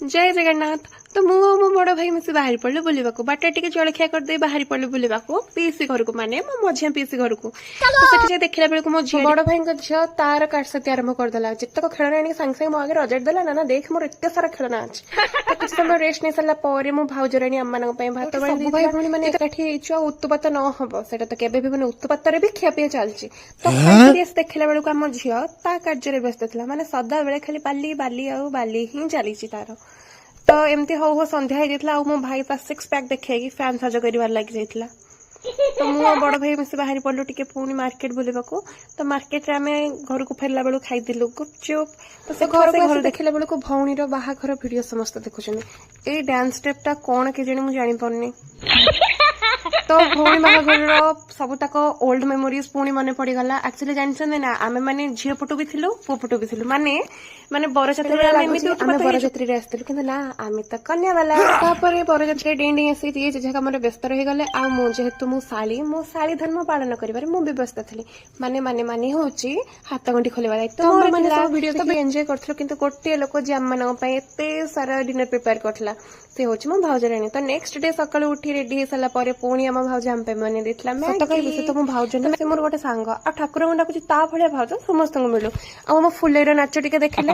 जय जगन्नाथ। तो मु मो बड़ भाई मिसी बाहरी पड़े बुलवा बाटे टे जलखिया करदे बाहरी पड़े बुलवा पीसी घर को माने मो मझिया पीसी घर को तो से देखला बेलू मो झी बड़ भाई झील तार काटसती आरंभ करदेला जितक खेलना आनी सांगे सांगे मो आगे रजट देला ना देख मोर एत सारा खेलना अच्छे तो कुछ समय रेस्ट नहीं सारा पर मो भाउजराणी आम मान भात सब भाई भाई मैंने एकाठी उत्तपात न हम से तो केबे भी मैंने उत्तपात भी खियापिया चलती तो देखला बेलू आम झील ता कार्य व्यस्त था माने सदा बेले खाली बाली बाली आ बाली ही चली तार तो एमती हो हो संध्या होता मो भाई पास 6 पैक देखी फैन सज कर लगी जाइला तो मु बड़ भाई मिसी बाहरी पड़लु टिके पुणी मार्केट बुलवा तो मार्केट रे आमे घर को फेरला बेलू खाइदिलु गुपचुप तो से घर देखला बेलू भौणी बाहाघर वीडियो समस्त देखुछन ए डांस स्टेप टा कोन के जणी मु जानि पड़नी तो भौणी बाहाघर सब तक ओल्ड मेमोरीज पुणी मन पड़गला एक्चुअली जानते ना आमे माने झील पटु भी थिलु पुओ पटु भी थिलु माने माने बरजात्री रे आस्तिलु किंतु ना आमे त कन्या वाला तापर बरजात्री डेंडी आसी जे जे काम व्यस्त रही गले आ मु जेहेतु मो साली धर्म पालन करिबारे मु भी व्यस्त थली माने माने माने होची हाथ गंठी खोलेबा तो मोर माने सब वीडियो तो एन्जॉय करथलो किंतु गोटे लोक जे हम मानक पय एते सारा डिनर प्रिपेयर करथला से होची मो भाउजराणी तो नेक्स्ट डे सकाळ उठी रेडी हे सला परे पुणी हम भाउज हम पे माने देथला मैं तो कहि बिसे तो मो भाउज ना से मोर गोटे सांग आ ठाकुर मुंडा कुछ ता भले भाउज समस्त को मिलु आ मो फुलेर नाच टिके देखले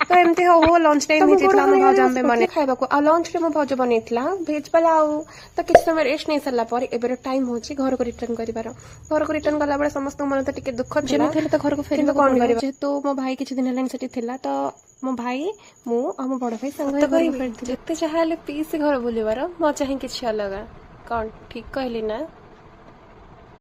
तो एमती हो लंच टाइम हे जेतला हम भाउज हम पे माने खाइबा को आ लंच रे मो भाउज बनेथला भेज पलाऊ तो किछ समय रेस्ट नहीं सला पर एबेर टाइम होची घर को रिटर्न करिबार घर को रिटर्न गला बेले समस्त मन तो टिके दुख जेना थे तो घर को फेर कोन करिबा जेतु मो भाई किछ दिन हलान सेठी थिला तो मो भाई मु आ मो बड़ भाई संग तो करि जेते चाहले पीस घर बुलिबार मो चाहे किछ अलग कौन ठीक कहली ना।